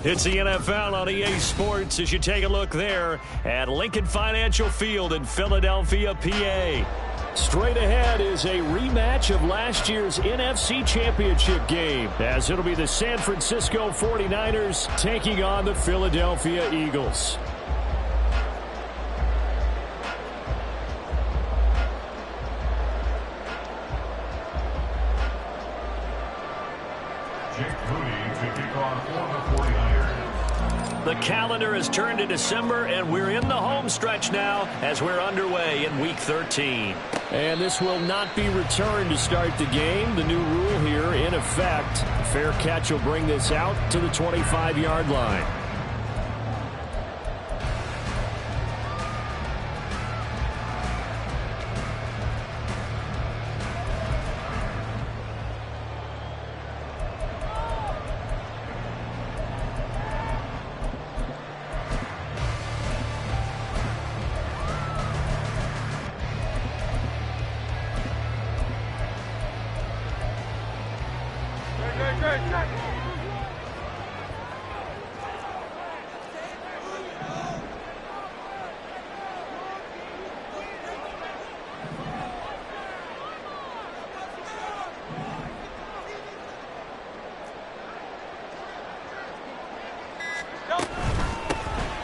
It's the NFL on EA Sports as you take a look there at Lincoln Financial Field in Philadelphia, PA. Straight ahead is a rematch of last year's NFC Championship game, as it'll be the San Francisco 49ers taking on the Philadelphia Eagles. The calendar has turned to December, and we're in the home stretch now as we're underway in Week 13. And this will not be returned to start the game. The new rule here in effect. A fair catch will bring this out to the 25-yard line.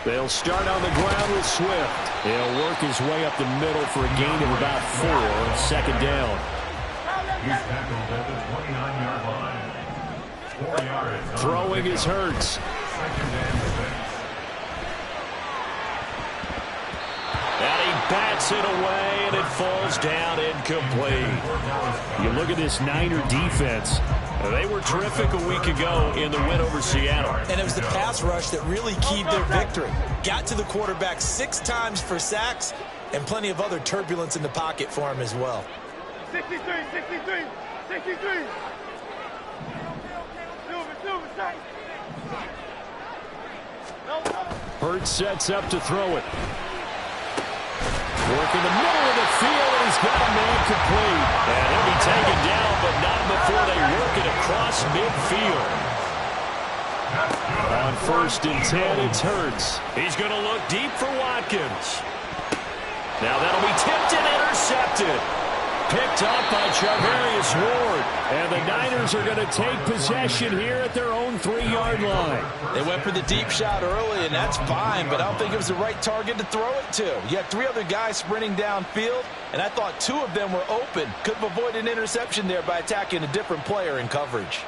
They'll start on the ground with Swift. He'll work his way up the middle for a gain of about 4. Second down. He's tackled at the 29-yard line. 4 yards. Throwing is Hurts. Second and 6. And he bats it away, and it falls down incomplete. You look at this Niner defense. They were terrific a week ago in the win over Seattle. And it was the pass rush that really keyed their victory. Got to the quarterback 6 times for sacks, and plenty of other turbulence in the pocket for him as well. 63. Hurts sets up to throw it. Working the middle of the field, and he's got a man complete. And he'll be taken down, but not before they work it across midfield. On 1st and 10, it's Hurts. He's going to look deep for Watkins. Now that'll be tipped and intercepted. Picked up by Charvarius Ward. And the Niners are going to take possession here at their own 3-yard line. They went for the deep shot early, and that's fine, but I don't think it was the right target to throw it to. You had 3 other guys sprinting downfield, and I thought 2 of them were open. Could have avoided an interception there by attacking a different player in coverage.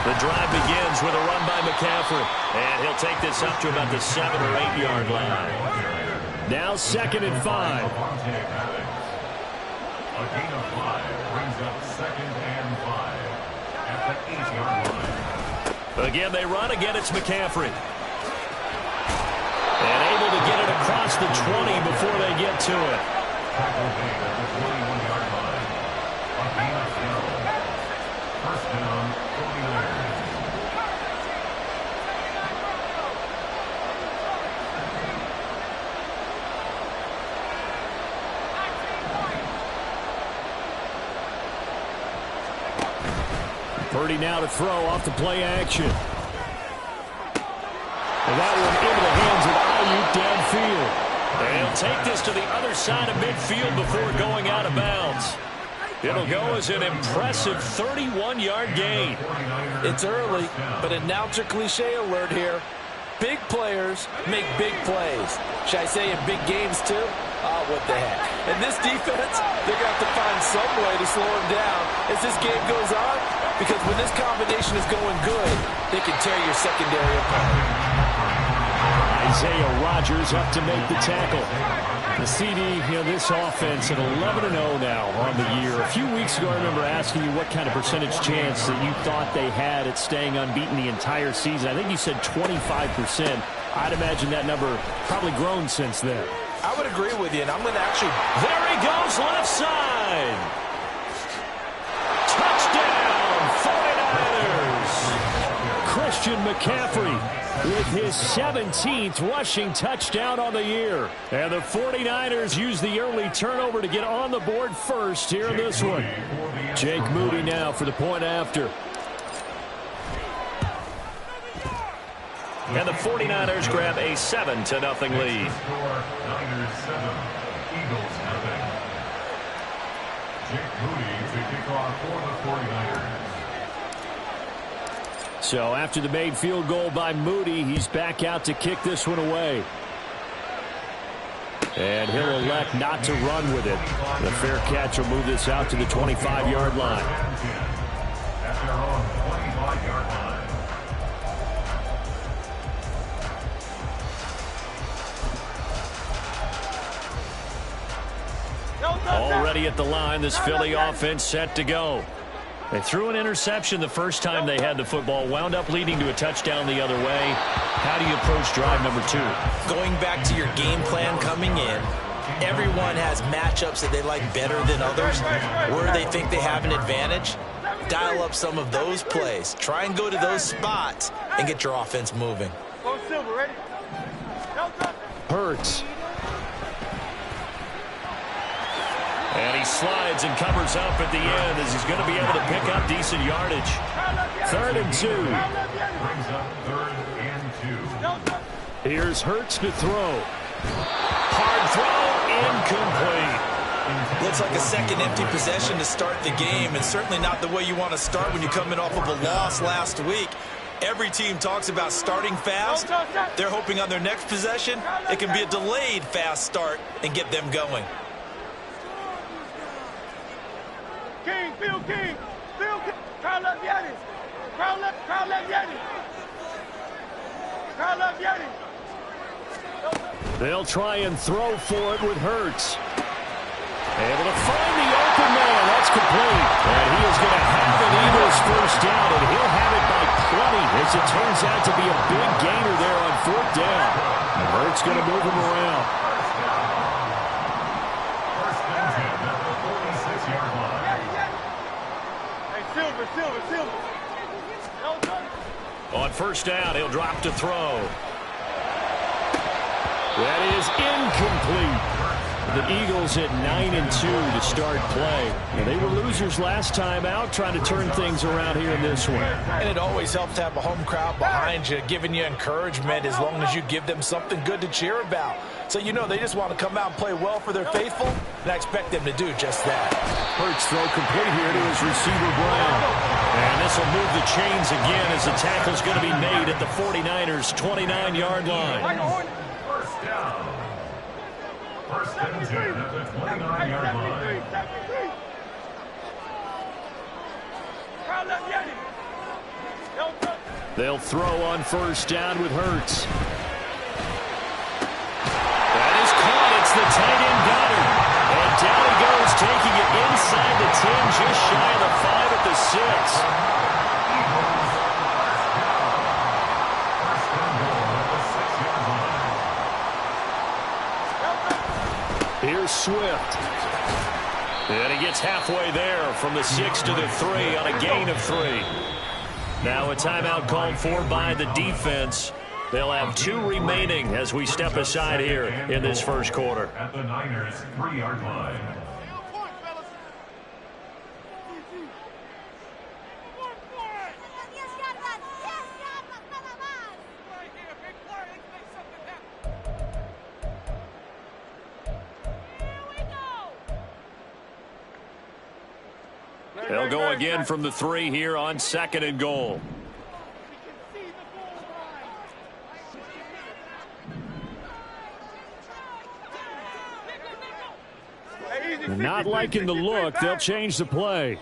The drive begins with a run by McCaffrey. And he'll take this up to about the 7 or 8-yard line. Now 2nd and 5. A gain of 5 brings up 2nd and 5 at the 8-yard line. Again, they run. Again, it's McCaffrey. And able to get it across the 20 before they get to it. Tackle made at the 21-yard line. A gain of 12. First down, 49ers. Purdy now to throw off the play action. And that one into the hands of Ayuk downfield. And he'll take this to the other side of midfield before going out of bounds. It'll go as an impressive 31-yard gain. It's early, but announcer cliche alert here. Big players make big plays. Should I say in big games too? Oh, what the heck. And this defense, they're going to have to find some way to slow him down as this game goes on, because when this combination is going good, they can tear your secondary apart. Isaiah Rodgers up to make the tackle. The CD, this offense at 11-0 now on the year. A few weeks ago, I remember asking you what kind of percentage chance that you thought they had at staying unbeaten the entire season. I think you said 25%. I'd imagine that number probably grown since then. I would agree with you, and I'm going to actually... There he goes, left side. Touchdown, McCaffrey with his 17th rushing touchdown on the year. And the 49ers use the early turnover to get on the board first here in this one. Jake Moody now for the point after. And the 49ers grab a 7-0 lead. Niners 7, Eagles nothing. Jake Moody to kick off for the 49ers. So after the made field goal by Moody, he's back out to kick this one away. And he'll elect not to run with it. The fair catch will move this out to the 25-yard line. At their own 25-yard line. Already at the line, this Philly offense set to go. They threw an interception the first time they had the football, wound up leading to a touchdown the other way. How do you approach drive number 2? Going back to your game plan coming in, everyone has matchups that they like better than others. Where they think they have an advantage, dial up some of those plays. Try and go to those spots and get your offense moving. Hurts. And he slides and covers up at the end as he's going to be able to pick up decent yardage. 3rd and 2. Brings up 3rd and 2. Here's Hurts to throw. Hard throw, incomplete. Looks like a second empty possession to start the game, and certainly not the way you want to start when you're coming off of a loss last week. Every team talks about starting fast. They're hoping on their next possession it can be a delayed fast start and get them going. Phil King, crowd up Yeti, crowd up Yeti, crowd up Yeti. They'll try and throw for it with Hurts. Able to find the open man. That's complete. And he is going to have an Eagles first down, and he'll have it by plenty as it turns out to be a big gainer there on 4th down. And Hurts going to move him around. First and 10 at the 46-yard line. Silver. On first down, he'll drop to throw. That is incomplete. The Eagles at 9-2 to start play. And they were losers last time out, trying to turn things around here in this one. And it always helps to have a home crowd behind you, giving you encouragement as long as you give them something good to cheer about. So you know they just want to come out and play well for their faithful, and I expect them to do just that. Hurts throw complete here to his receiver, Brown. And this will move the chains again as the tackle's going to be made at the 49ers' 29-yard line. First down. First and 10 at the 29-yard line. Crowd up Yeti. They'll throw on first down with Hurts. That is caught. It's the tight end Goddard. And down he goes, taking it inside the 10, just shy of the 5 at the 6. First and goal at the 6-yard line. Here's Swift. And he gets halfway there from the 6 to the 3 on a gain of 3. Now a timeout called for by the defense. They'll have 2 remaining as we step aside here in this first quarter. At the Niners' 3-yard line. They'll go again from the 3 here on 2nd and goal. Not liking the look, they'll change the play.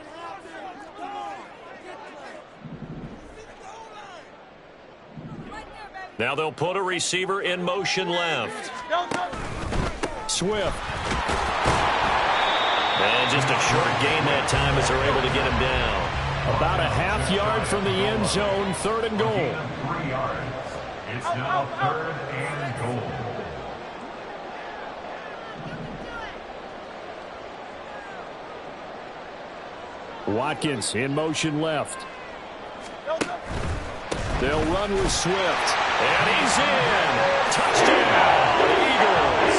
Now they'll put a receiver in motion left. Swift. And just a short gain that time as they're able to get him down. About a half yard from the end zone, 3rd and goal. 3 yards. It's now 3rd and goal. Watkins in motion left. They'll run with Swift. And he's in. Touchdown, Eagles.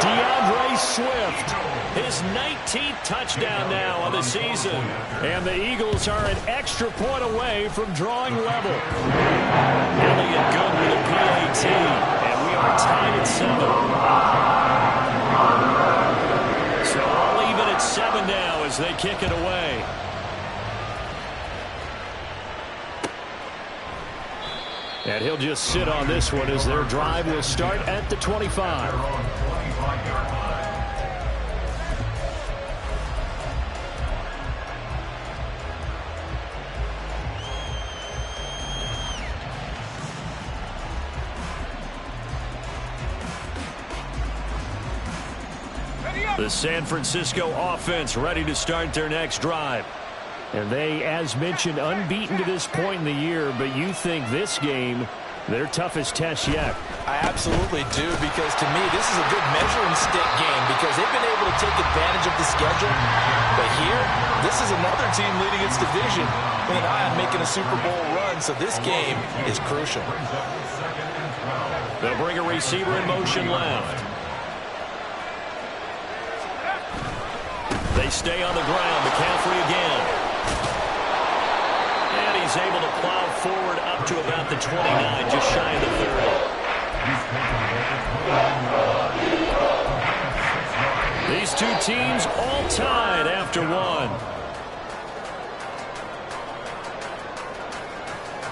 DeAndre Swift, his 19th touchdown now on the season. And the Eagles are an extra point away from drawing level. Elliott good with a PAT. And we are tied at 7. So all even at 7 now as they kick it away. And he'll just sit on this one as their drive will start at the 25. The San Francisco offense ready to start their next drive. And they, as mentioned, unbeaten to this point in the year, but you think this game, their toughest test yet. I absolutely do, because to me, this is a good measuring stick game because they've been able to take advantage of the schedule. But here, this is another team leading its division with an eye on making a Super Bowl run, so this game is crucial. They'll bring a receiver in motion left. They stay on the ground. McCaffrey again. And he's able to plow forward up to about the 29, just shy of the 30. These two teams all tied after one.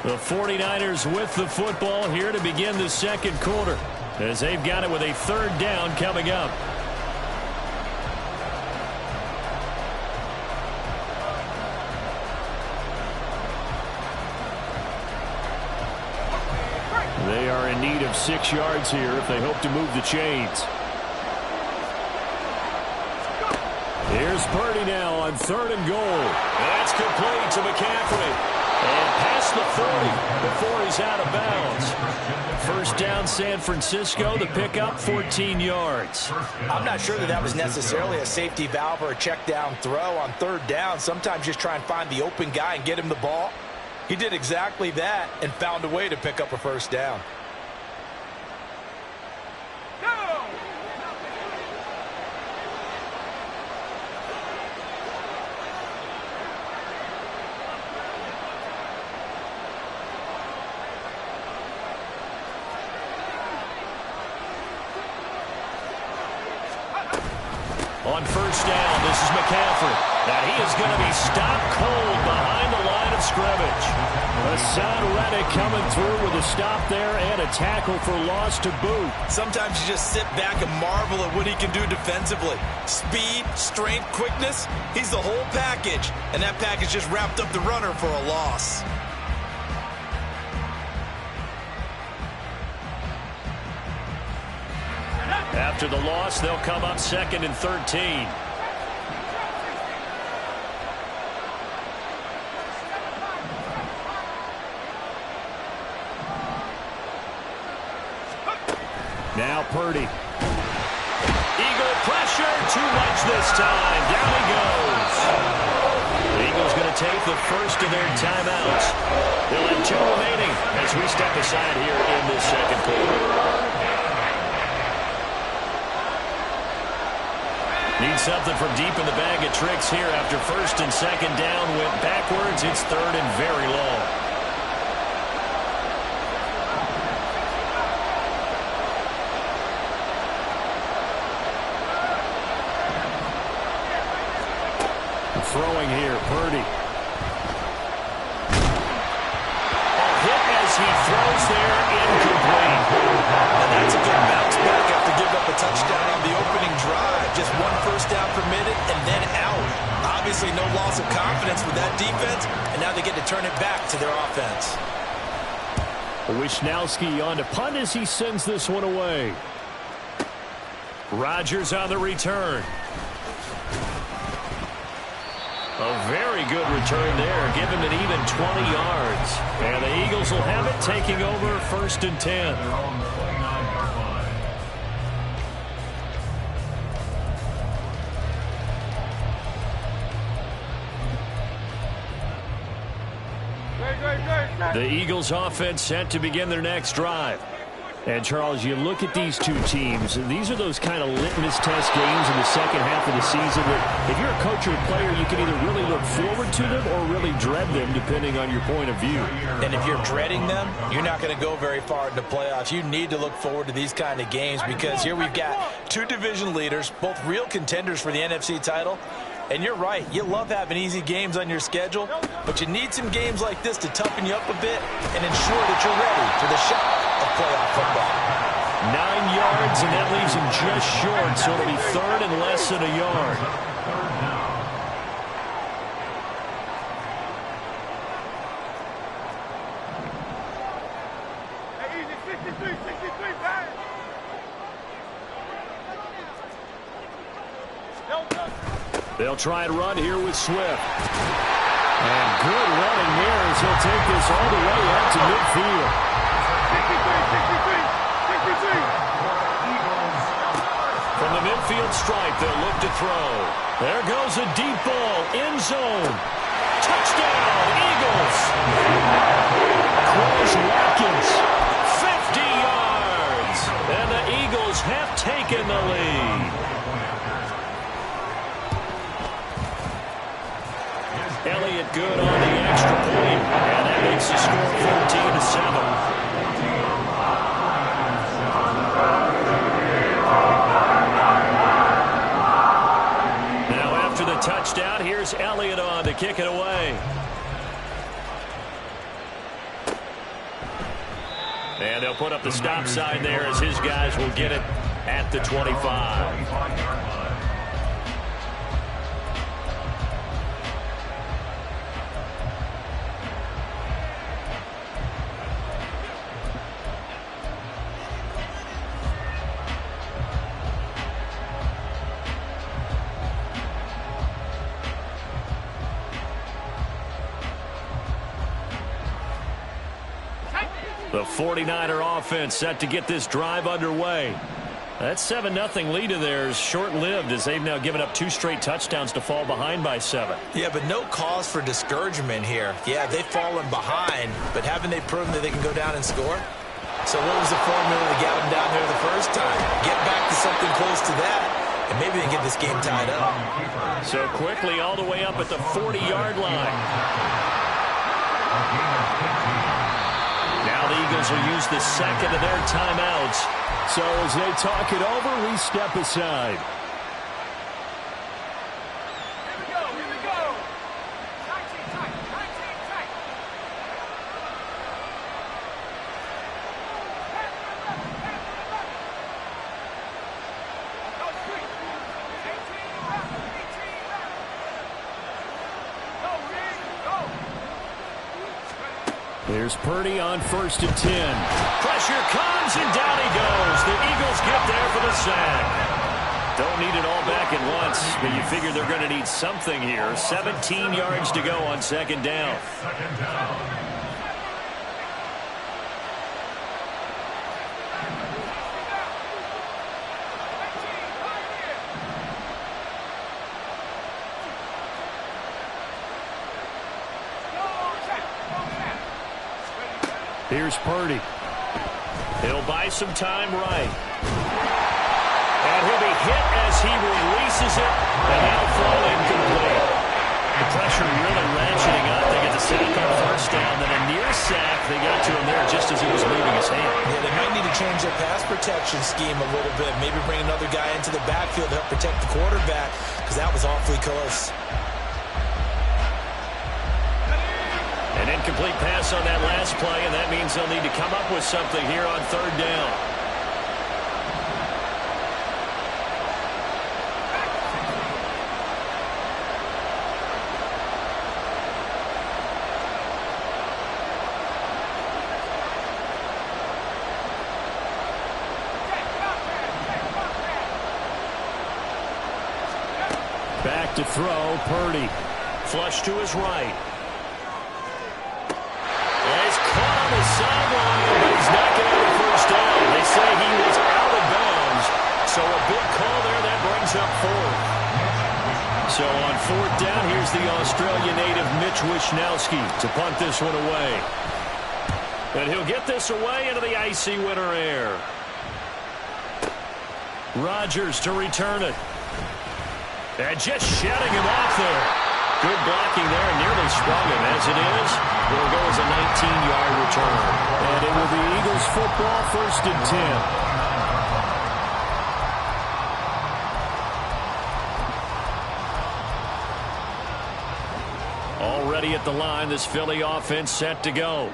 The 49ers with the football here to begin the second quarter as they've got it with a third down coming up. They are in need of 6 yards here if they hope to move the chains. Here's Purdy now on 3rd and goal. That's complete to McCaffrey. And past the 40 before he's out of bounds. First down, San Francisco. The pickup, 14 yards. I'm not sure that was necessarily a safety valve or a check down throw on 3rd down. Sometimes just try and find the open guy and get him the ball. He did exactly that and found a way to pick up a first down. On first down, this is McCaffrey. Now he is going to be stopped cold behind the line of scrimmage. Hassan Reddick coming through with a stop there and a tackle for loss to boot. Sometimes you just sit back and marvel at what he can do defensively. Speed, strength, quickness, he's the whole package. And that package just wrapped up the runner for a loss. After the loss, they'll come up 2nd and 13. Now Purdy. Eagle pressure, too much this time. Down he goes. The Eagles going to take the first of their timeouts. They'll have 2 remaining as we step aside here in this second quarter. Need something from deep in the bag of tricks here after 1st and 2nd down went backwards. It's 3rd and very long. Throwing here, Purdy. A hit as he throws there, incomplete. And that's a good bounce back after giving up a touchdown on the opening drive. Just 1 first down permitted and then out. Obviously no loss of confidence with that defense, and now they get to turn it back to their offense. Wisnowski on to punt as he sends this one away. Rodgers on the return. A very good return there. Give him an even 20 yards. And the Eagles will have it, taking over 1st and 10. Great. The Eagles offense set to begin their next drive. And, Charles, you look at these two teams, and these are those kind of litmus test games in the second half of the season that if you're a coach or a player, you can either really look forward to them or really dread them, depending on your point of view. And if you're dreading them, you're not going to go very far in the playoffs. You need to look forward to these kind of games because here we've got two division leaders, both real contenders for the NFC title. And you're right, you love having easy games on your schedule, but you need some games like this to toughen you up a bit and ensure that you're ready for the shock of playoff football. 9 yards, and that leaves him just short, so it'll be third and less than a yard. Hey, easy, 63, man. They'll try and run here with Swift. And good running there as he'll take this all the way out to midfield. 63. From the midfield stripe, they'll look to throw. There goes a deep ball, end zone. Touchdown, Eagles. Quez Watkins, 50 yards. And the Eagles have taken the lead. Elliott good on the extra point, and that makes the score 14-7. Now after the touchdown, here's Elliott on to kick it away. And they'll put up the stop sign there as his guys will get it at the 25. The 49er offense set to get this drive underway. That 7-0 lead of theirs short-lived as they've now given up 2 straight touchdowns to fall behind by 7. Yeah, but no cause for discouragement here. Yeah, they've fallen behind, but haven't they proven that they can go down and score? So what was the formula that got them down there the first time? Get back to something close to that, and maybe they can get this game tied up. So quickly all the way up at the 40-yard line. Now the Eagles will use the second of their timeouts. So as they talk it over, we step aside. Here we go. 19 tight. Go street. 18 left. Go, Reed. Go. There's Purdy on 1st and 10. Pressure comes, and down he goes. The Eagles get there for the sack. Don't need it all back at once, but you figure they're going to need something here. 17 yards to go on 2nd down. Here's Purdy. He'll buy some time right. And he'll be hit as he releases it, and that'll fall incomplete. The pressure really ratcheting up. They get the sack on 1st down, then a near sack. They got to him there just as he was leaving his hand. Yeah, they might need to change their pass protection scheme a little bit. Maybe bring another guy into the backfield to help protect the quarterback, because that was awfully close. An incomplete pass on that last play, and that means they'll need to come up with something here on 3rd down. Back to throw, Purdy. Flush to his right. He's caught on the sideline, but he's not going to have a 1st down. They say he was out of bounds, so a big call there. That brings up 4th. So on 4th down, here's the Australian native Mitch Wishnowsky to punt this one away. And he'll get this away into the icy winter air. Rodgers to return it. And just shutting him off there. Good blocking there, nearly sprung him. As it is, it will go as a 19-yard return. And it will be Eagles football, 1st and 10. Already at the line, this Philly offense set to go.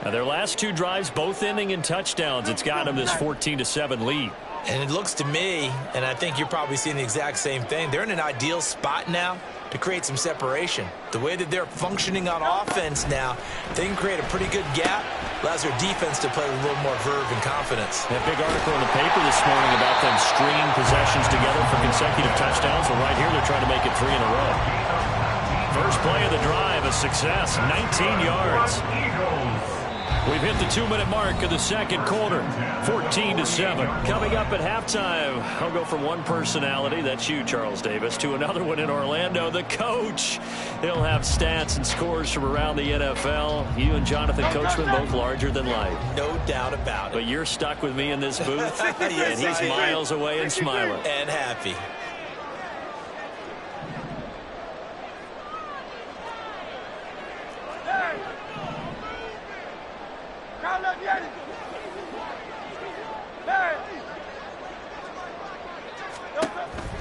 Now, their last 2 drives, both ending in touchdowns. It's got them this 14-7 lead. And it looks to me, and I think you're probably seeing the exact same thing, they're in an ideal spot now to create some separation. The way that they're functioning on offense now, they can create a pretty good gap, allows their defense to play with a little more verve and confidence. That big article in the paper this morning about them stringing possessions together for consecutive touchdowns. Well, right here, they're trying to make it 3 in a row. First play of the drive, a success, 19 yards. We've hit the 2-minute mark of the second quarter, 14-7. Coming up at halftime, I'll go from one personality, that's you, Charles Davis, to another one in Orlando, the coach. He'll have stats and scores from around the NFL. You and Jonathan Coachman, both larger than life. No doubt about it. But you're stuck with me in this booth, Yes, and he's miles away and smiling. And happy.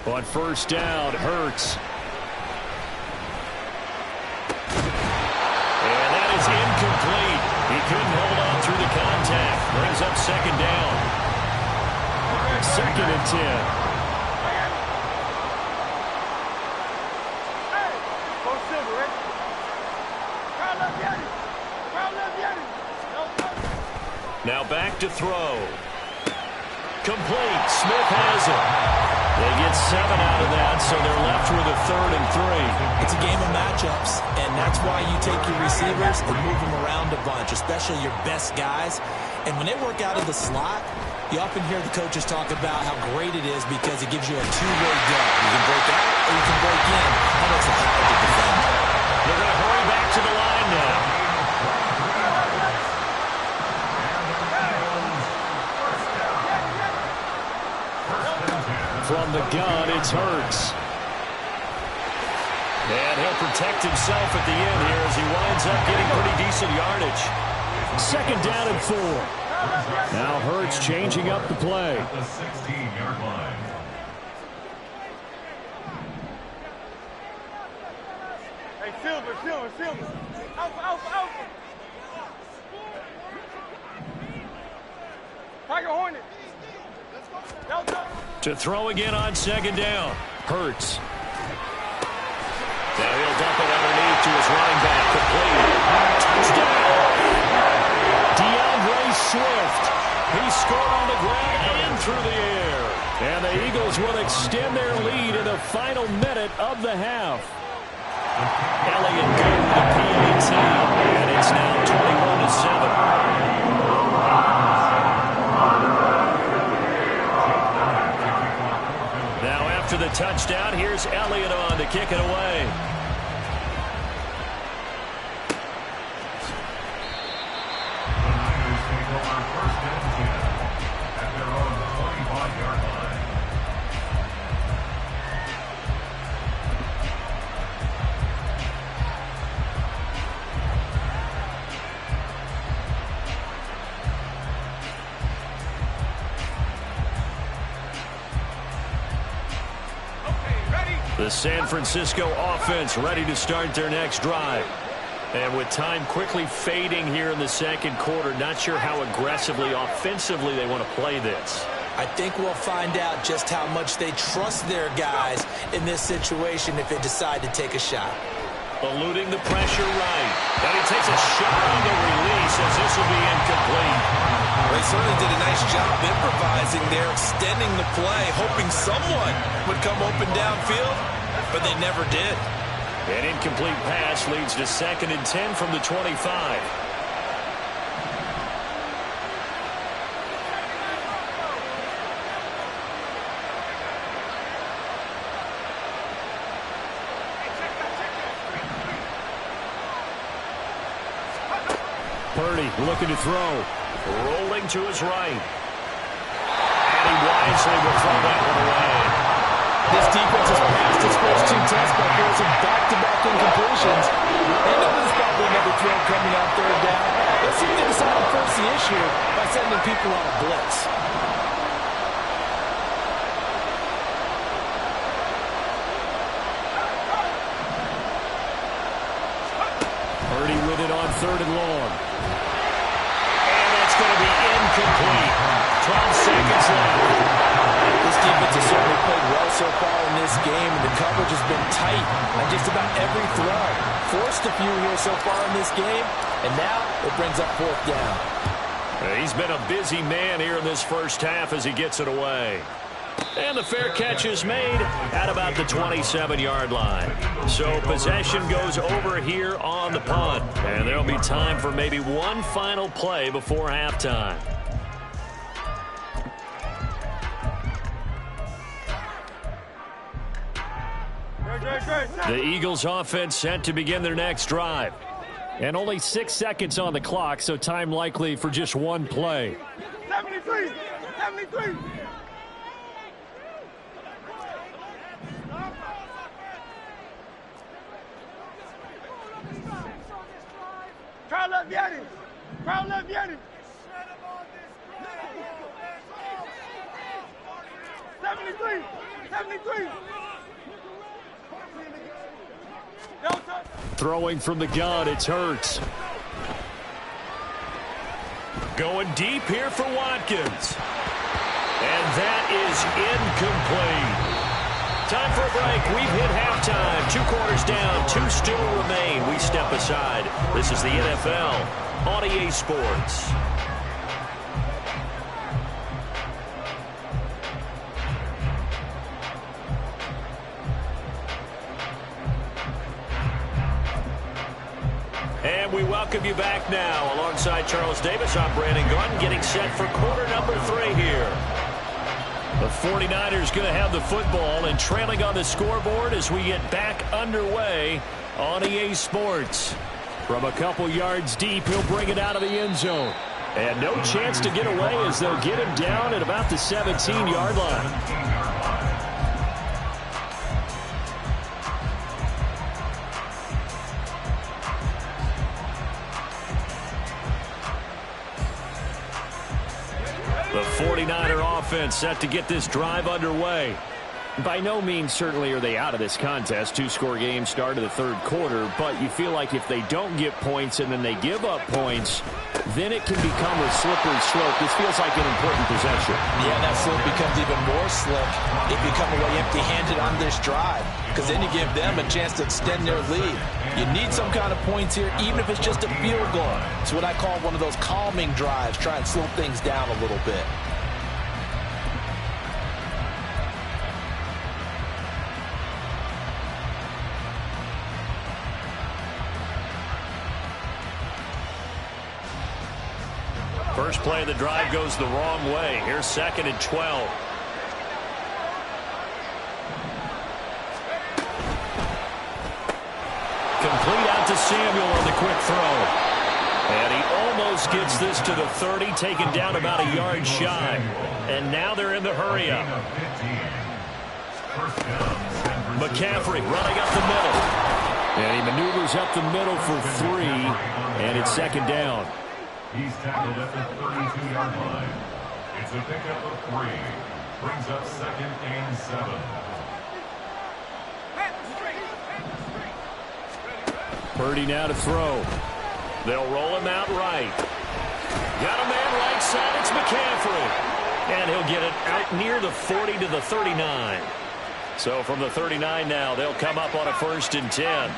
On first down, Hurts. And that is incomplete. He couldn't hold on through the contact. Brings up 2nd down. 2nd and 10. Now back to throw. Complete. Smith has it. They get 7 out of that, so they're left with a 3rd and 3. It's a game of matchups, and that's why you take your receivers and move them around a bunch, especially your best guys. And when they work out of the slot, you often hear the coaches talk about how great it is because it gives you a two-way go. You can break out or you can break in. That makes it hard to defend. They're going to hurry back to the line now. From the gun, it's Hurts. And he'll protect himself at the end here as he winds up getting pretty decent yardage. 2nd down and 4. Now Hurts changing up the play. At the 16-yard line. Hey, Silver. Alpha. Tiger Hornet. Delta. To throw again on 2nd down. Hurts. Now he'll dump it underneath to his running back. Complete. Touchdown. DeAndre Swift. He scored on the ground and through the air. And the Eagles will extend their lead in the final minute of the half. Elliott good with the PAT. And it's now 21-7. After the touchdown, here's Elliott on to kick it away. The Niners take over 1st and 10 at their own 25-yard line. The San Francisco offense ready to start their next drive. And with time quickly fading here in the second quarter, not sure how aggressively, offensively they want to play this. I think we'll find out just how much they trust their guys in this situation if they decide to take a shot. Eluding the pressure right. And he takes a shot on the release as this will be incomplete. They certainly did a nice job improvising there, extending the play, hoping someone would come open downfield, but they never did. An incomplete pass leads to 2nd and 10 from the 25. Purdy looking to throw. Rolling to his right. And he wisely will throw that one away. This defense has passed its first 2 tests by forcing back-to-back incompletions. They know there's probably another throw coming on 3rd down. Let's see if they decide to force the issue by sending people on a blitz. Purdy with it on 3rd and long. And it's going to be incomplete. 12 seconds left. This defense has certainly played well so far in this game, and the coverage has been tight on just about every throw. Forced a few here so far in this game, and now it brings up 4th down. He's been a busy man here in this first half as he gets it away. And the fair catch is made at about the 27-yard line. So possession goes over here on the punt, and there'll be time for maybe one final play before halftime. The Eagles offense set to begin their next drive. And only 6 seconds on the clock, so time likely for just one play. 73! 73! Crowd left Yanni! Crowd left Yanni! 73! 73! Throwing from the gun, it's Hurts. Going deep here for Watkins. And that is incomplete. Time for a break. We've hit halftime. 2 quarters down. 2 still remain. We step aside. This is the NFL on EA Sports. And we welcome you back now. Alongside Charles Davis, I'm Brandon Gaudin, getting set for quarter number 3 here. The 49ers going to have the football and trailing on the scoreboard as we get back underway on EA Sports. From a couple yards deep, he'll bring it out of the end zone. And no chance to get away as they'll get him down at about the 17-yard line. The 49er offense set to get this drive underway. By no means certainly are they out of this contest. 2-score game start of the 3rd quarter, but you feel like if they don't get points and then they give up points, then it can become a slippery slope. This feels like an important possession. Yeah, that slope becomes even more slick if you come away empty-handed on this drive, because then you give them a chance to extend their lead. You need some kind of points here, even if it's just a field goal. It's what I call one of those calming drives, try and slow things down a little bit. First play of the drive goes the wrong way. Here's 2nd and 12. Complete out to Samuel on the quick throw. And he almost gets this to the 30, taken down about a yard shy. And now they're in the hurry-up. McCaffrey running up the middle. And he maneuvers up the middle for 3, and it's 2nd down. He's tackled at the 32-yard line. It's a pickup of 3. Brings up 2nd and 7. Purdy now to throw. They'll roll him out right. Got a man right side. It's McCaffrey. And he'll get it out near the 40 to the 39. So from the 39 now, they'll come up on a 1st and 10.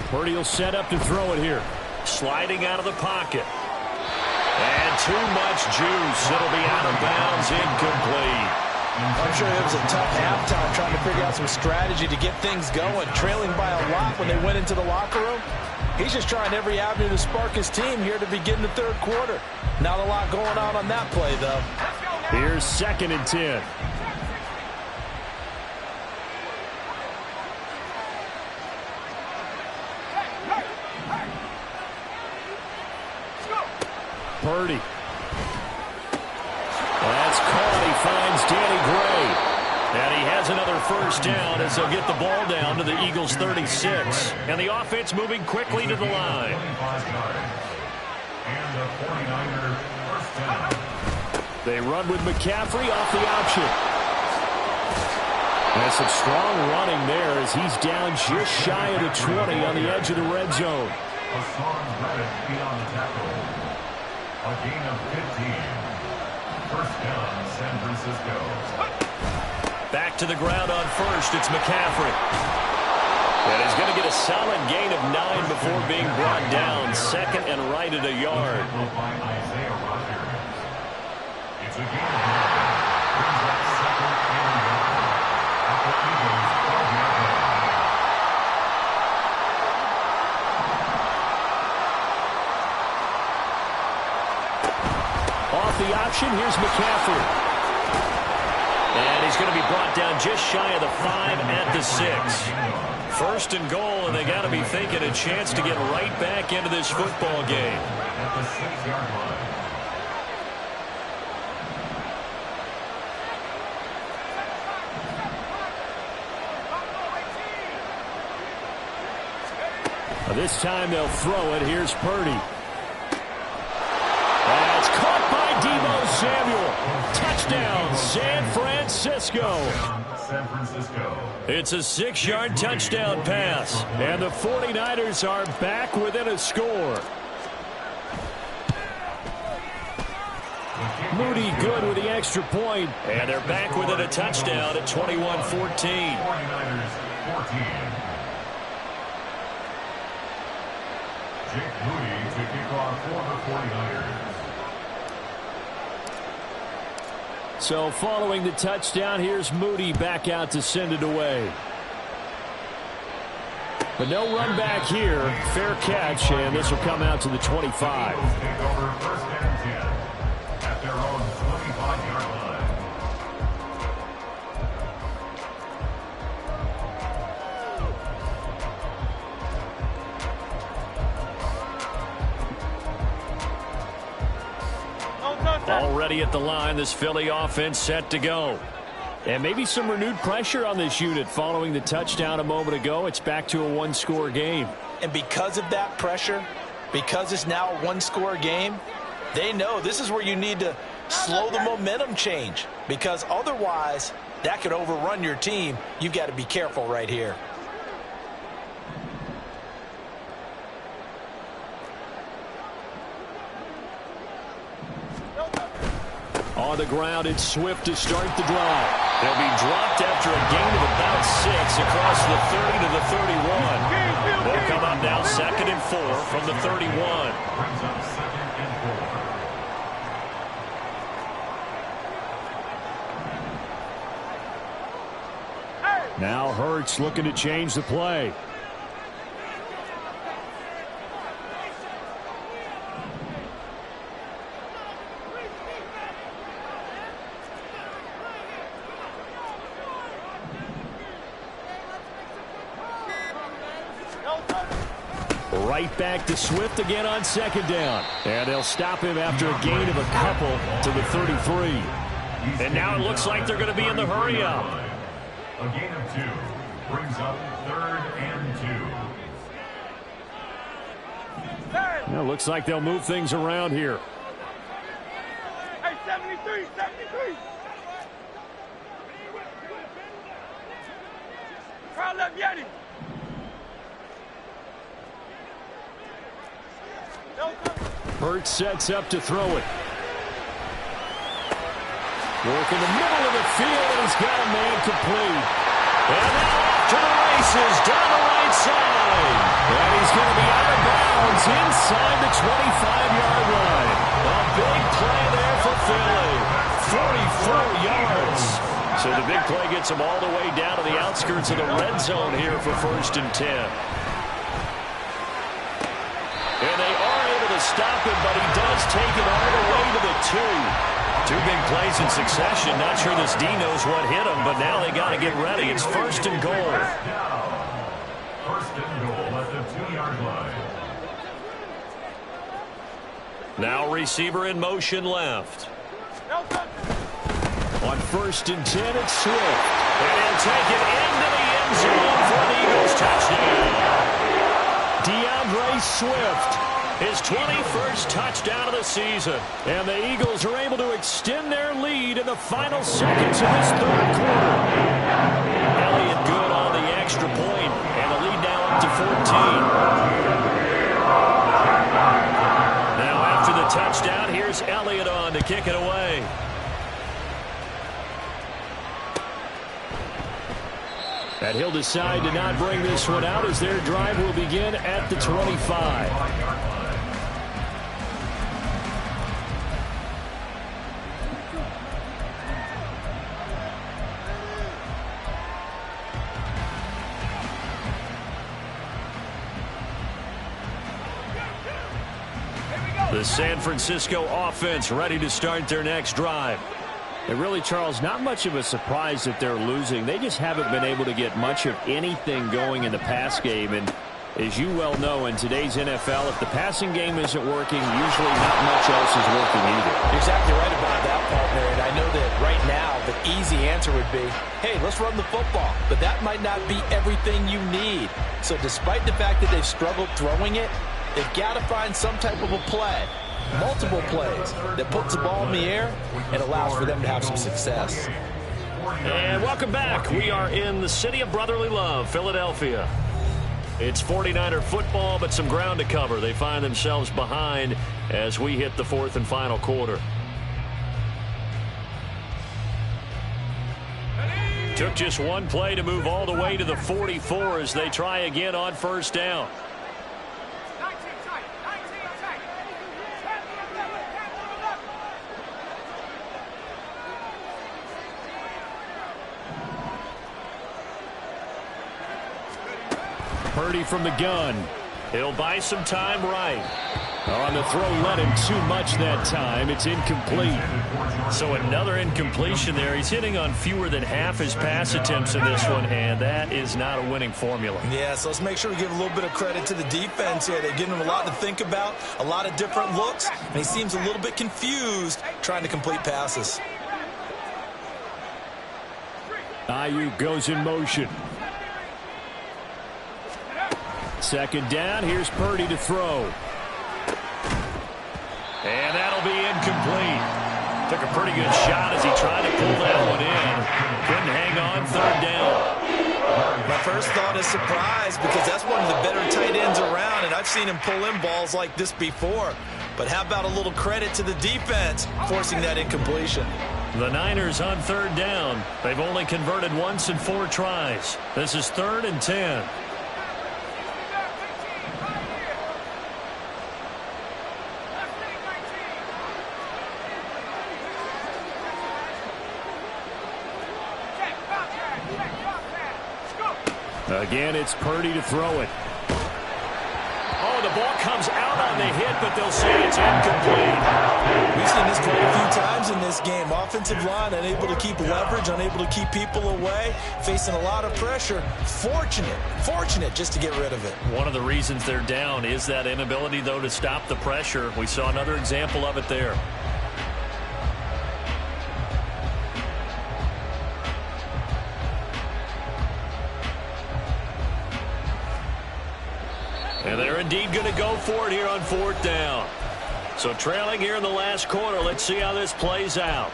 Purdy will set up to throw it here. Sliding out of the pocket. And too much juice. It'll be out of bounds, incomplete. I'm sure it was a tough halftime trying to figure out some strategy to get things going, trailing by a lot when they went into the locker room. He's just trying every avenue to spark his team here to begin the 3rd quarter. Not a lot going on that play, though. Here's 2nd and 10. Purdy. That's caught. He finds Danny Gray. And he has another first down as they'll get the ball down to the Eagles' 36. And the offense moving quickly to the line. And the 49ers first down. They run with McCaffrey off the option. That's some strong running there as he's down just shy of the 20 on the edge of the red zone. Hassan Reddick beyond the tackle. A gain of 15. First down, San Francisco. Back to the ground on first. It's McCaffrey. And he's going to get a solid gain of 9 before being brought down. 2nd and right at a yard. By Isaiah Rodgers. It's a gain of 9. Brings up 2nd and 1. At the Eagles' 12-yard line. Off the option, here's McCaffrey. And he's going to be brought down just shy of the 5 at the 6. 1st and goal, and they got to be thinking a chance to get right back into this football game. At the 6-yard line. This time they'll throw it. Here's Purdy. That's caught by Deebo Samuel. Touchdown, San Francisco. San Francisco. It's a 6-yard touchdown pass. And the 49ers are back within a score. Moody good with the extra point. And they're back within a touchdown at 21-14. 49ers 14. Jake Moody to kick off for the 49ers. So following the touchdown, here's Moody back out to send it away. But no run back here. Fair catch, and this will come out to the 25. Eagles take over 1st and 10 at their own 25-yard line. Already at the line, this Philly offense set to go. And maybe some renewed pressure on this unit following the touchdown a moment ago. It's back to a 1-score game. And because of that pressure, because it's now a 1-score game, they know this is where you need to slow the momentum change, because otherwise that could overrun your team. You've got to be careful right here. On the ground, it's Swift to start the drive. They'll be dropped after a gain of about 6 across the 30 to the 31. They'll come up now 2nd and 4 from the 31. Brings up 2nd and 4. Now Hurts looking to change the play. Right back to Swift again on 2nd down. And they'll stop him after a gain of a couple to the 33. And now it looks like they're going to be in the hurry up. A gain of 2 brings up 3rd and 2. Well, looks like they'll move things around here. Hey, 73, 73. Crowd left Yeti. Hurts sets up to throw it. Work in the middle of the field, and he's got a man complete. And now off to the races down the right side. And he's going to be out of bounds inside the 25-yard line. A big play there for Philly. 44 yards. So the big play gets him all the way down to the outskirts of the red zone here for 1st and 10. And they are able to stop him, but he does take it all the way to the 2. Two big plays in succession. Not sure this D knows what hit him, but now they got to get ready. It's first and goal. First and goal at the 2-yard line. Now receiver in motion left. On first and 10, it's Swift. And he'll take it into the end zone for the Eagles touchdown. DeAndre Swift. His 21st touchdown of the season. And the Eagles are able to extend their lead in the final seconds of this third quarter. Elliott good on the extra point, and the lead now up to 14. Now after the touchdown, here's Elliott on to kick it away. And he'll decide to not bring this one out as their drive will begin at the 25. The San Francisco offense ready to start their next drive. And really, Charles, not much of a surprise that they're losing. They just haven't been able to get much of anything going in the pass game. And as you well know, in today's NFL, if the passing game isn't working, usually not much else is working either. You're exactly right about that, partner. And I know that right now the easy answer would be, hey, let's run the football. But that might not be everything you need. So despite the fact that they've struggled throwing it, they've got to find some type of a play. Multiple plays that puts the ball in the air and allows for them to have some success. And welcome back. We are in the city of brotherly love, Philadelphia. It's 49er football, but some ground to cover. They find themselves behind as we hit the fourth and final quarter. Took just one play to move all the way to the 44 as they try again on first down. Purdy from the gun. He'll buy some time right. On the throw, let him too much that time. It's incomplete. So another incompletion there. He's hitting on fewer than half his pass attempts in this one, and that is not a winning formula. Yeah, so let's make sure we give a little bit of credit to the defense here. They're giving him a lot to think about, a lot of different looks, and he seems a little bit confused trying to complete passes. Ayuk goes in motion. Second down, here's Purdy to throw. And that'll be incomplete. Took a pretty good shot as he tried to pull that one in. Couldn't hang on third down. My first thought is surprise because that's one of the better tight ends around, and I've seen him pull in balls like this before. But how about a little credit to the defense forcing that incompletion? The Niners on third down. They've only converted once in 4 tries. This is 3rd and 10. Again, it's Purdy to throw it. Oh, the ball comes out on the hit, but they'll say it's incomplete. We've seen this quite a few times in this game. Offensive line unable to keep leverage, unable to keep people away, facing a lot of pressure. Fortunate just to get rid of it. One of the reasons they're down is that inability, though, to stop the pressure. We saw another example of it there. And they're indeed going to go for it here on 4th down. So trailing here in the last quarter. Let's see how this plays out.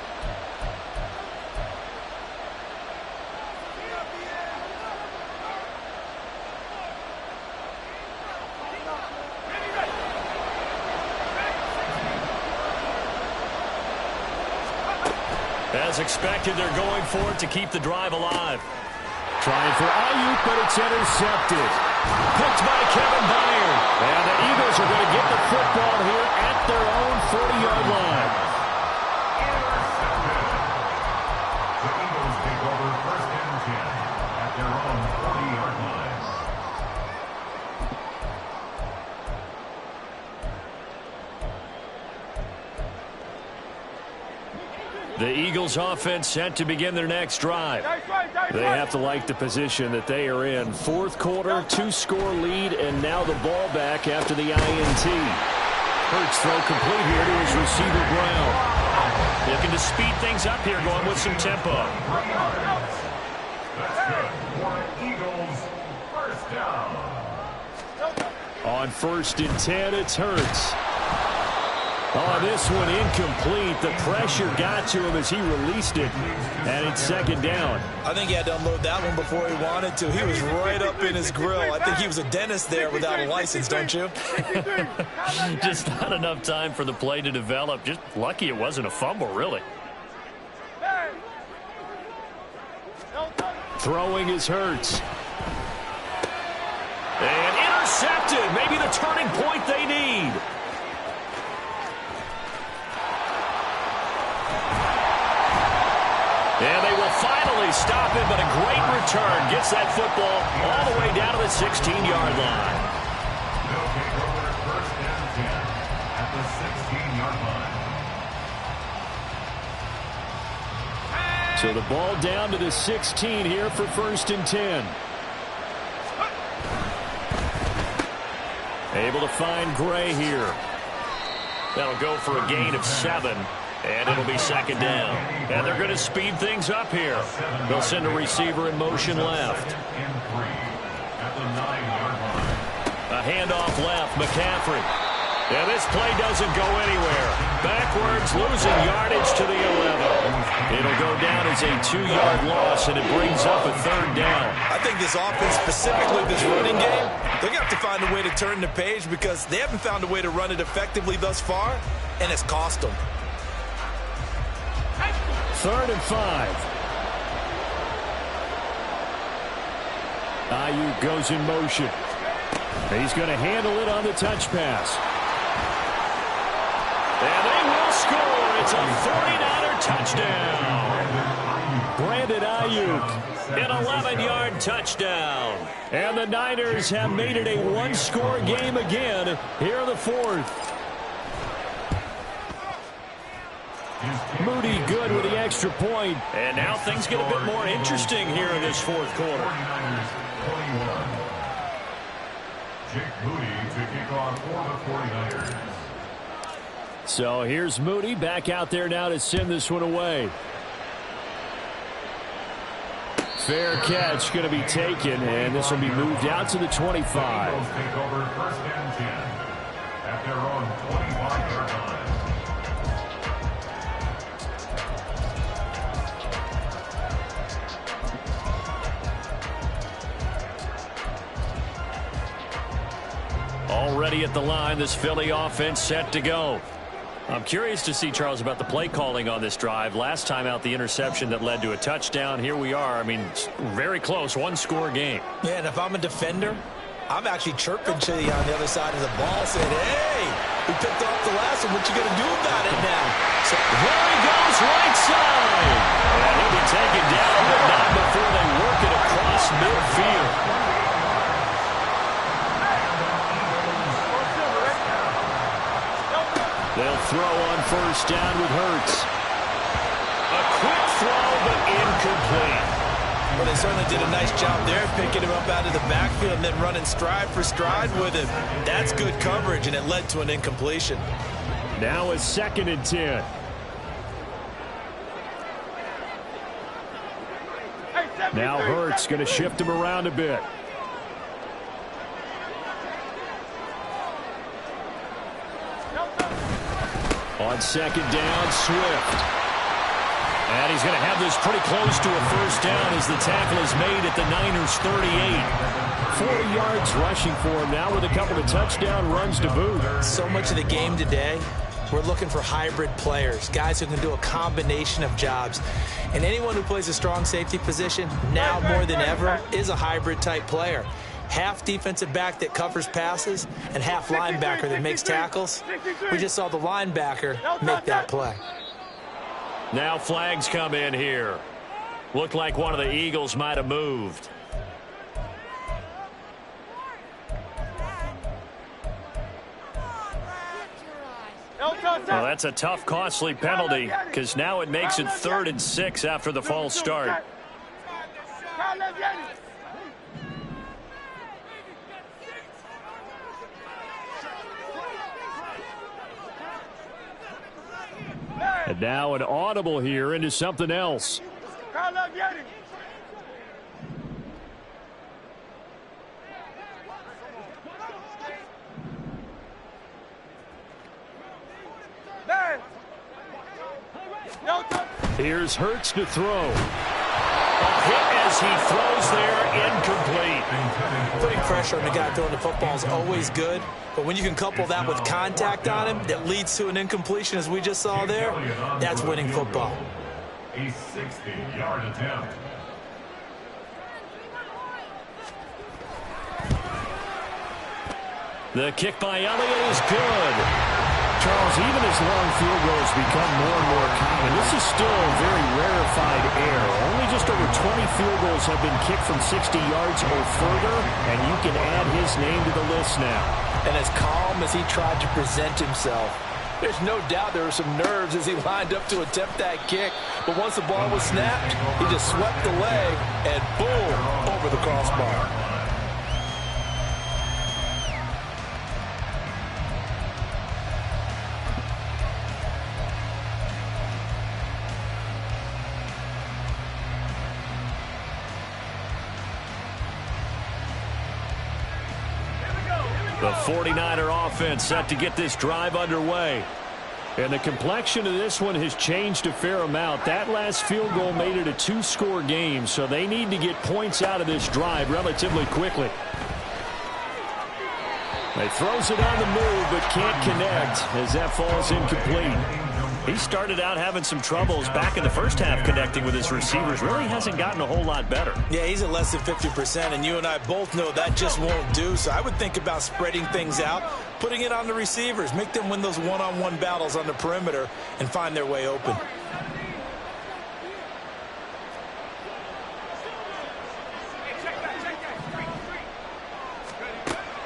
As expected, they're going for it to keep the drive alive. Trying for Ayuk, but it's intercepted. Picked by Kevin Byard. And the Eagles are going to get the football here at their own 40-yard line. The Eagles take over 1st and 10 at their own 40-yard line. The Eagles offense set to begin their next drive. They have to like the position that they are in. Fourth quarter, 2-score lead, and now the ball back after the INT. Hurts throw complete here to his receiver Brown. Looking to speed things up here, going with some tempo. That's good for Eagles. First down. On 1st and 10, it's Hurts. Oh, this one incomplete. The pressure got to him as he released it, and it's 2nd down. I think he had to unload that one before he wanted to. He was right up in his grill. I think he was a dentist there without a license, don't you? Just not enough time for the play to develop. Just lucky it wasn't a fumble, really. Throwing is Hurts. And intercepted. Maybe the turning point they need. And they will finally stop him, but a great return. Gets that football all the way down to the 16-yard line. They'll take over 1st and 10 at the 16-yard line. So the ball down to the 16 here for 1st and 10. Able to find Gray here. That'll go for a gain of 7. And it'll be 2nd down. And they're going to speed things up here. They'll send a receiver in motion left. At the 9-yard line. A handoff left, McCaffrey. And this play doesn't go anywhere. Backwards, losing yardage to the 11. It'll go down as a 2-yard loss, and it brings up a 3rd down. I think this offense, specifically this running game, they're going to have to find a way to turn the page because they haven't found a way to run it effectively thus far, and it's cost them. 3rd and 5. Ayuk goes in motion. He's going to handle it on the touch pass. And they will score. It's a 49er touchdown. Brandon Ayuk, an 11-yard touchdown. And the Niners have made it a 1-score game again here in the 4th. Moody good with the extra point. And now things get a bit more interesting here in this 4th quarter. 49ers 21. Jake Moody to kick off for the 49ers. So here's Moody back out there now to send this one away. Fair catch going to be taken, and this will be moved out to the 25. Eagles take over 1st and 10 at their own 25-yard line. Already at the line, this Philly offense set to go. I'm curious to see, Charles, about the play calling on this drive. Last time out, the interception that led to a touchdown. Here we are. I mean, very close, 1-score game. Yeah, and if I'm a defender, I'm actually chirping to you on the other side of the ball saying, hey, we picked off the last one. What you going to do about it now? So there he goes, right side. And he'll be taken down, but not before they work it across midfield. They'll throw on 1st down with Hurts. A quick throw, but incomplete. Well, they certainly did a nice job there, picking him up out of the backfield and then running stride for stride with him. That's good coverage, and it led to an incompletion. Now a 2nd and 10. Now Hurts going to shift him around a bit. On 2nd down, Swift. And he's going to have this pretty close to a 1st down as the tackle is made at the Niners' 38. 40 yards rushing for him now with a couple of touchdown runs to boot. So much of the game today, we're looking for hybrid players, guys who can do a combination of jobs. And anyone who plays a strong safety position, now more than ever, is a hybrid-type player. Half defensive back that covers passes and half linebacker that makes tackles. We just saw the linebacker make that play. Now flags come in here. Looked like one of the Eagles might have moved. Well, that's a tough, costly penalty because now it makes it 3rd and 6 after the false start. And now an audible here into something else. Here's Hurts to throw. A hit as he throws there, incomplete. Putting pressure on the guy throwing the football is always good, but when you can couple that with contact on him that leads to an incompletion, as we just saw there, that's winning football. A 60-yard attempt. The kick by Elliott is good. Charles, even as long field goals become more and more common, this is still a very rarefied air. Only just over 20 field goals have been kicked from 60 yards or further, and you can add his name to the list now. And as calm as he tried to present himself, there's no doubt there were some nerves as he lined up to attempt that kick. But once the ball was snapped, he just swept the leg and boom, over the crossbar. The 49er offense set to get this drive underway. And the complexion of this one has changed a fair amount. That last field goal made it a 2-score game, so they need to get points out of this drive relatively quickly. He throws it on the move, but can't connect as that falls incomplete. He started out having some troubles back in the first half connecting with his receivers. Really hasn't gotten a whole lot better. Yeah, he's at less than 50%, and you and I both know that just won't do. So I would think about spreading things out, putting it on the receivers, make them win those one-on-one battles on the perimeter and find their way open.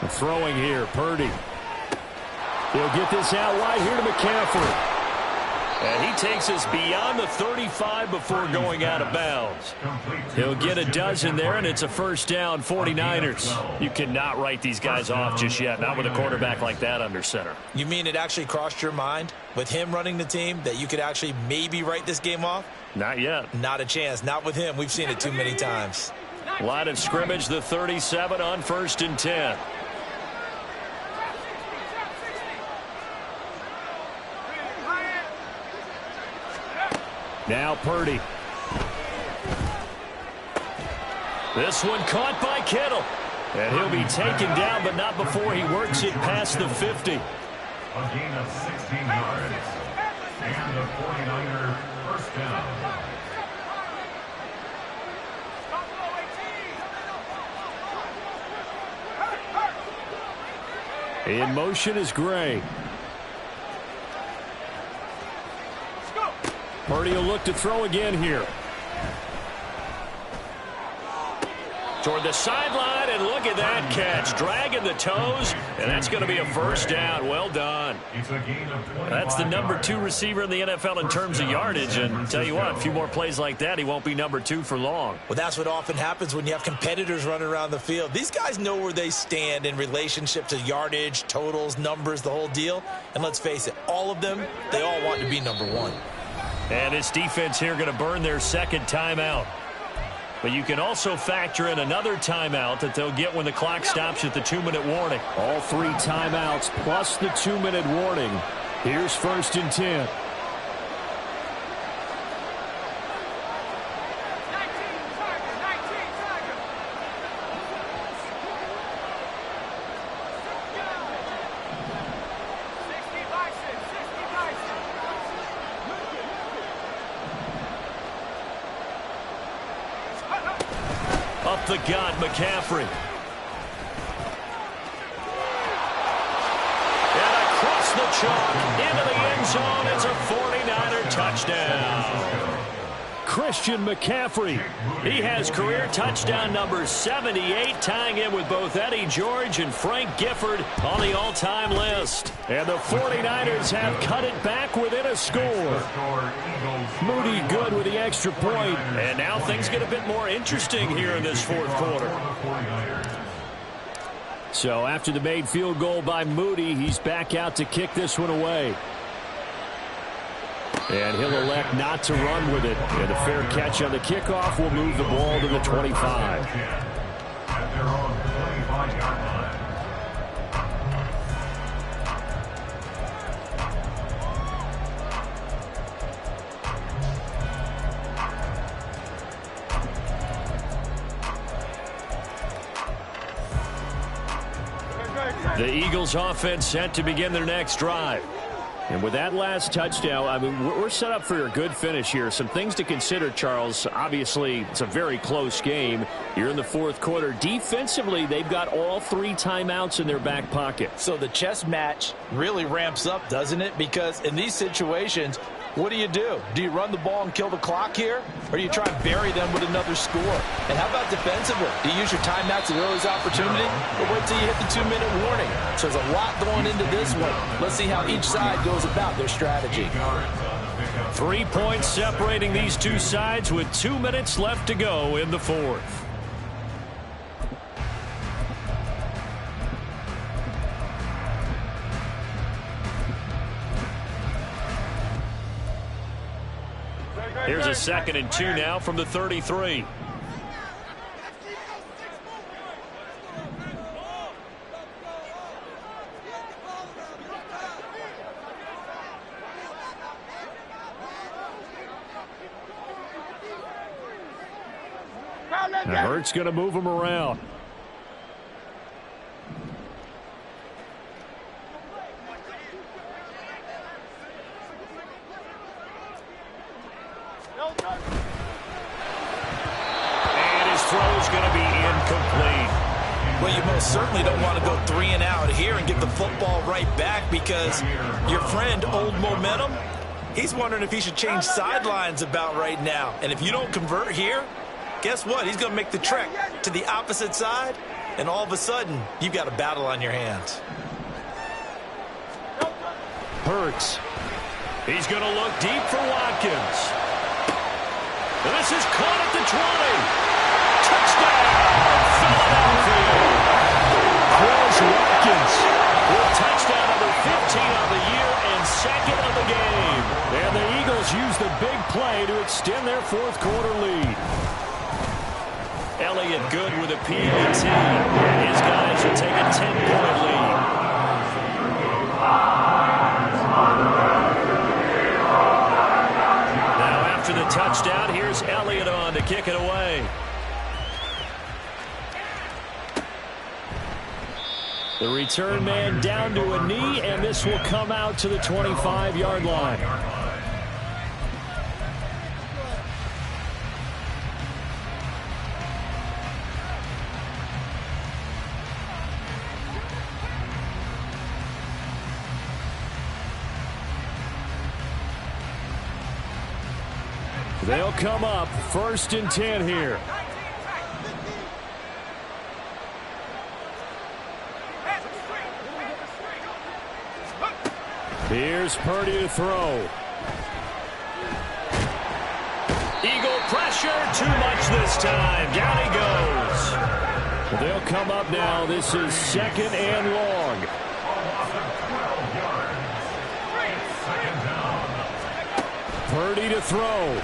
Throwing here, Purdy. He'll get this out wide here to McCaffrey. And he takes us beyond the 35 before going out of bounds. He'll get a dozen there, and it's a first down, 49ers. You cannot write these guys off just yet, not with a quarterback like that under center. You mean it actually crossed your mind with him running the team that you could actually maybe write this game off? Not yet. Not a chance. Not with him. We've seen it too many times. Line of scrimmage, the 37 on 1st and 10. Now Purdy. This one caught by Kittle. And he'll be taken down, but not before he works it past the 50. A gain of 16 yards. And a 49er first down. In motion is Gray. Purdy will look to throw again here. Toward the sideline, and look at that catch. Dragging the toes, and that's going to be a first down. Well done. It's a gain of 25 That's the number yards. 2 receiver in the NFL in terms of yardage. And tell you what, a few more plays like that, he won't be number 2 for long. Well, that's what often happens when you have competitors running around the field. These guys know where they stand in relationship to yardage, totals, numbers, the whole deal. And let's face it, all of them, they all want to be number 1. And this defense here going to burn their second timeout. But you can also factor in another timeout that they'll get when the clock stops at the 2-minute warning. All 3 timeouts plus the 2-minute warning. Here's 1st and 10. Up the gut, McCaffrey. And across the chalk into the end zone. It's a 49er touchdown. Christian McCaffrey. He has career touchdown number 78, tying in with both Eddie George and Frank Gifford on the all-time list. And the 49ers have cut it back within a score. Moody good with the extra point. And now things get a bit more interesting here in this fourth quarter. So after the made field goal by Moody, he's back out to kick this one away. And he'll elect not to run with it. And a fair catch on the kickoff will move the ball to the 25. At their own 25-yard line. The Eagles offense set to begin their next drive. And with that last touchdown, I mean, we're set up for a good finish here. Some things to consider, Charles. Obviously, it's a very close game. You're in the fourth quarter. Defensively, they've got all 3 timeouts in their back pocket. So the chess match really ramps up, doesn't it? Because in these situations, what do? Do you run the ball and kill the clock here? Or do you try and bury them with another score? And how about defensively? Do you use your timeouts at earliest opportunity? Or wait till you hit the 2-minute warning? So there's a lot going into this one. Let's see how each side goes about their strategy. 3 points separating these two sides with 2 minutes left to go in the fourth. Here's a 2nd and 2 now from the 33. Now Hurts going to move him around. And his throw is going to be incomplete. Well, you most certainly don't want to go 3 and out here and get the football right back, because your friend, Old Momentum, he's wondering if he should change sidelines about right now. And if you don't convert here, guess what? He's going to make the trek to the opposite side, and all of a sudden, you've got a battle on your hands. Hurts. He's going to look deep for Watkins. And this is caught at the 20. Touchdown, Philadelphia. Chris Watkins with touchdown number 15 on the year and 2nd of the game. And the Eagles use the big play to extend their fourth quarter lead. Elliott good with a PAT. And his guys will take a 10-point lead. Now after the touchdown, here's Elliott on to kick it away. The return man down to a knee, and this will come out to the 25-yard line. They'll come up 1st and 10 here. Here's Purdy to throw. Eagle pressure, too much this time. Down he goes. They'll come up now. This is 2nd and long. Purdy to throw.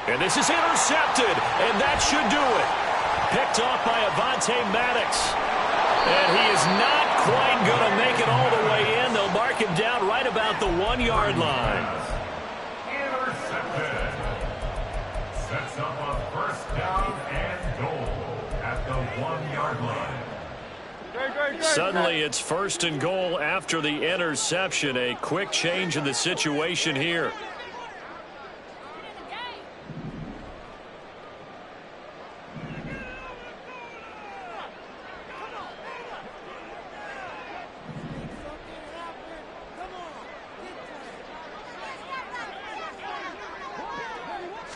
And this is intercepted, and that should do it. Picked off by Avonte Maddox. And he is not quite going to make it all the way in. They'll mark him down right about the 1-yard line. Intercepted. Sets up a 1st down and goal at the 1-yard line. Suddenly it's 1st and goal after the interception. A quick change in the situation here.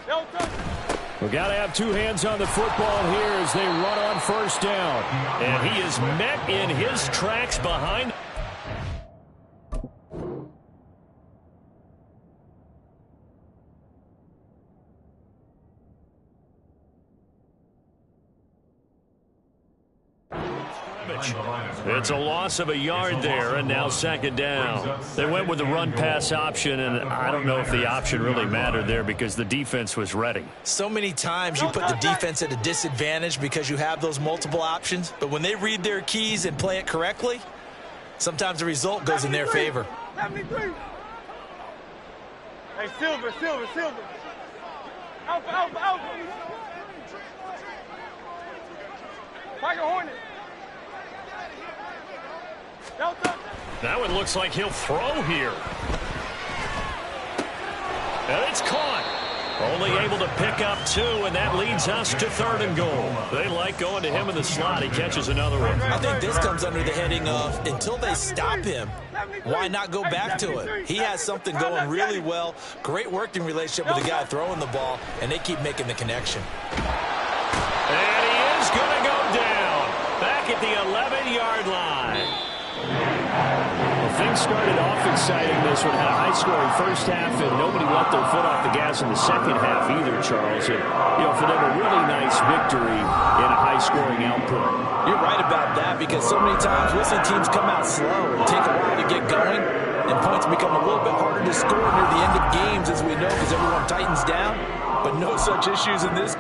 We got to have two hands on the football here as they run on first down. And he is met in his tracks behind. It's a loss of a yard there, and now second down. They went with the run-pass option, and I don't know if the option really mattered there because the defense was ready. So many times you put the defense at a disadvantage because you have those multiple options, but when they read their keys and play it correctly, sometimes the result goes in their favor. 73. Hey, Silver. Alpha. Tiger Hornet. Delta. Now it looks like he'll throw here. And it's caught. Only able to pick up two, and that leads us to third and goal. They like going to him in the slot. He catches another one. I think this comes under the heading of until they stop him, why not go back to it? He has something going really well. Great working relationship with the guy throwing the ball, and they keep making the connection. And he is going to go down. Back at the 11-yard line. Well, things started off exciting. This one had a high-scoring first half, and nobody let their foot off the gas in the second half either, Charles. And, for them, a really nice victory in a high-scoring output. You're right about that because so many times we'll see teams come out slow and take a while to get going, and points become a little bit harder to score near the end of games, as we know, because everyone tightens down. But no such issues in this